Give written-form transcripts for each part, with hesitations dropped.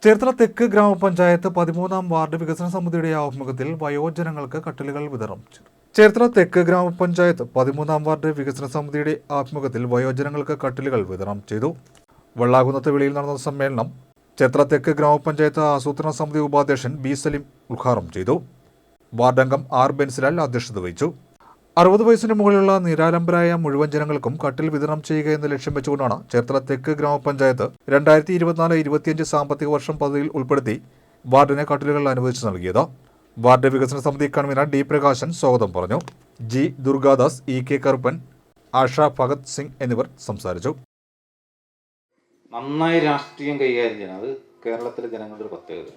ചേർത്തല തെക്ക് ഗ്രാമപഞ്ചായത്ത് 13-ാം വാർഡ് വികസന സമിതിയുടെ ആഭിമുഖ്യത്തിൽ വയോജനങ്ങൾക്ക് കട്ടിലുകൾ വിതരണം ചെയ്തു. ചേർത്തല തെക്ക് ഗ്രാമപഞ്ചായത്ത് 13-ാം വാർഡ് വികസന സമിതിയുടെ ആഭിമുഖ്യത്തിൽ വയോജനങ്ങൾക്ക് കട്ടിലുകൾ വിതരണം ചെയ്തു. വെള്ളാകുന്നത്ത് വിളിയിൽ നടന്ന സമ്മേളനം ചേർത്തല തെക്ക് ഗ്രാമപഞ്ചായത്ത് ആസൂത്രണ സമിതി ഉപാധ്യക്ഷൻ ബി സലീം ഉദ്ഘാടനം ചെയ്തു. വാർഡംഗം ആർ ബെൻസിലാൽ അധ്യക്ഷത വഹിച്ചു. 60 വയസ്സിന് മുകളിലുള്ള നിരാലംബരായ മുഴുവൻ ജനങ്ങൾക്കും കട്ടിൽ വിതരണം ചെയ്യുക എന്ന ലക്ഷ്യം വെച്ചുകൊണ്ടാണ് ചേർത്തല തെക്ക് ഗ്രാമപഞ്ചായത്ത് 2024-25 സാമ്പത്തിക വർഷം പദ്ധതിയിൽ ഉൾപ്പെടുത്തി വാർഡിന് കട്ടിലുകൾ അനുവദിച്ചു നൽകിയത്. വാർഡ് വികസന സമിതി കൺവീനർ ഡി പ്രകാശൻ സ്വാഗതം പറഞ്ഞു. G Durgadas, E K Karuppan, Asha Bhagat Singh എന്നിവർ സംസാരിച്ചു. നന്നായി രാഷ്ട്രീയം കൈകാര്യം ചെയ്യണം. അത് കേരളത്തിലെ ജനങ്ങളുടെ ഒരു പ്രത്യേകത.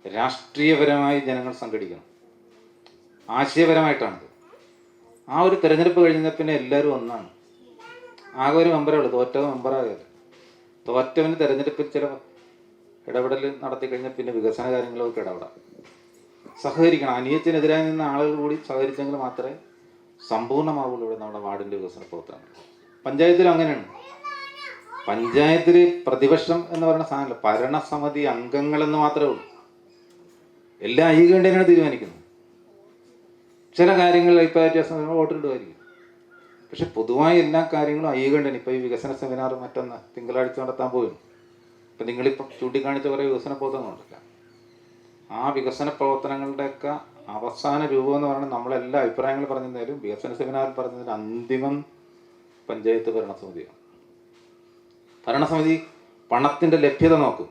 രാഷ്ട്രീയപരമായി ജനങ്ങൾ സംഘടിക്കണം, ആശയപരമായിട്ടാണ്. ആ ഒരു തെരഞ്ഞെടുപ്പ് കഴിഞ്ഞാൽ പിന്നെ എല്ലാവരും ഒന്നാണ്. ആകെ ഒരു മെമ്പറേ ഉള്ളൂ, തോറ്റവൻ മെമ്പറാകരുത്. തോറ്റവന് തെരഞ്ഞെടുപ്പിൽ ചില ഇടപെടൽ നടത്തി കഴിഞ്ഞാൽ പിന്നെ വികസന കാര്യങ്ങളൊക്കെ ഇടപെടാം. സഹകരിക്കണം. അനിയത്തിനെതിരായി നിന്ന ആളുകൾ കൂടി സഹകരിച്ചെങ്കിൽ മാത്രമേ സമ്പൂർണ്ണമാവുള്ളൂ ഇവിടെ നമ്മുടെ വാർഡിൻ്റെ വികസന പ്രവർത്തനങ്ങൾ. പഞ്ചായത്തിലും അങ്ങനെയാണ്. പഞ്ചായത്തിൽ പ്രതിപക്ഷം എന്ന് പറയുന്ന സാധനമല്ല, ഭരണസമിതി അംഗങ്ങളെന്ന് മാത്രമേ ഉള്ളൂ. എല്ലാ ഐകകണ്ഠ്യനാണ് തീരുമാനിക്കുന്നത്. ചില കാര്യങ്ങൾ അഭിപ്രായ വ്യത്യാസം വോട്ടിടുമായിരിക്കും. പക്ഷെ പൊതുവായ എല്ലാ കാര്യങ്ങളും ഐകകണ്ഠ്യൻ. ഇപ്പോൾ ഈ വികസന സെമിനാർ മറ്റൊന്ന് തിങ്കളാഴ്ച നടത്താൻ പോയിരുന്നു. ഇപ്പം നിങ്ങളിപ്പോൾ ചൂണ്ടിക്കാണിച്ച കുറേ വികസന പ്രവർത്തനങ്ങളുണ്ടല്ല, ആ വികസന പ്രവർത്തനങ്ങളുടെയൊക്കെ അവസാന രൂപം എന്ന് പറയുന്നത് നമ്മളെല്ലാ അഭിപ്രായങ്ങൾ പറഞ്ഞിരുന്നാലും വികസന സെമിനാറിൽ പറഞ്ഞതിന് അന്തിമം പഞ്ചായത്ത് ഭരണസമിതിയാണ്. ഭരണസമിതി പണത്തിൻ്റെ ലഭ്യത നോക്കും,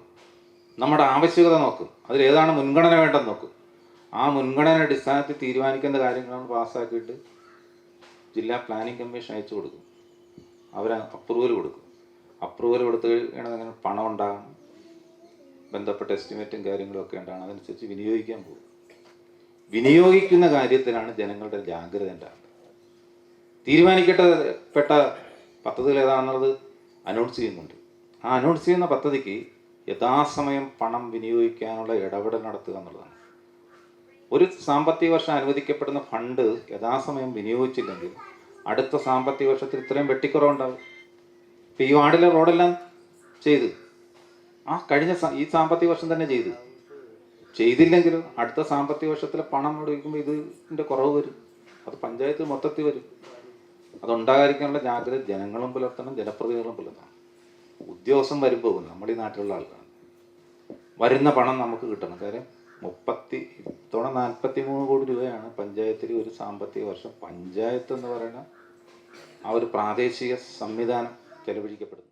നമ്മുടെ ആവശ്യകത നോക്കും, അതിലേതാണ് മുൻഗണന വേണ്ടെന്ന് നോക്കും. ആ മുൻഗണന അടിസ്ഥാനത്തിൽ തീരുമാനിക്കേണ്ട കാര്യങ്ങളാണ് പാസ്സാക്കിയിട്ട് ജില്ലാ പ്ലാനിംഗ് കമ്മീഷൻ അയച്ചു കൊടുക്കും. അവർ അപ്രൂവൽ കൊടുക്കും. അപ്രൂവൽ കൊടുത്ത് കഴിയണത് അങ്ങനെ പണം ഉണ്ടാകണം, ബന്ധപ്പെട്ട എസ്റ്റിമേറ്റും കാര്യങ്ങളും ഒക്കെ ഉണ്ടാകണം. അതനുസരിച്ച് വിനിയോഗിക്കാൻ പോകും. വിനിയോഗിക്കുന്ന കാര്യത്തിലാണ് ജനങ്ങളുടെ ജാഗ്രത ഉണ്ടാകുന്നത്. തീരുമാനിക്കപ്പെട്ട പദ്ധതികൾ ഏതാണെന്നുള്ളത് അനൗൺസ് ചെയ്യുന്നുണ്ട്. ആ അനൗൺസ് ചെയ്യുന്ന പദ്ധതിക്ക് യഥാസമയം പണം വിനിയോഗിക്കാനുള്ള ഇടപെടൽ നടത്തുക എന്നുള്ളതാണ്. ഒരു സാമ്പത്തിക വർഷം അനുവദിക്കപ്പെടുന്ന ഫണ്ട് യഥാസമയം വിനിയോഗിച്ചില്ലെങ്കിൽ അടുത്ത സാമ്പത്തിക വർഷത്തിൽ ഇത്രയും വെട്ടിക്കുറവുണ്ടാവും. ഇപ്പം ഈ വാർഡിലെ റോഡെല്ലാം ചെയ്ത് കഴിഞ്ഞ ഈ സാമ്പത്തിക വർഷം തന്നെ ചെയ്തില്ലെങ്കിലും അടുത്ത സാമ്പത്തിക വർഷത്തിലെ പണം ഉപയോഗിക്കുമ്പോൾ ഇതിൻ്റെ കുറവ് വരും. അത് പഞ്ചായത്ത് മൊത്തത്തിൽ വരും. അതുണ്ടാകാതിരിക്കാനുള്ള ജാഗ്രത ജനങ്ങളും പുലർത്തണം, ജനപ്രതിനിധികളും പുലർത്തണം. ഉദ്യോഗസ്ഥൻ വരുമ്പോൾ നമ്മൾ ഈ നാട്ടിലുള്ള ആൾക്കാണ്, വരുന്ന പണം നമുക്ക് കിട്ടണം. കാര്യം 43 കോടി രൂപയാണ് പഞ്ചായത്തിൽ ഒരു സാമ്പത്തിക വർഷം പഞ്ചായത്ത് എന്ന് പറയുന്ന ആ ഒരു പ്രാദേശിക സംവിധാനം ചെലവഴിക്കപ്പെടുന്നത്.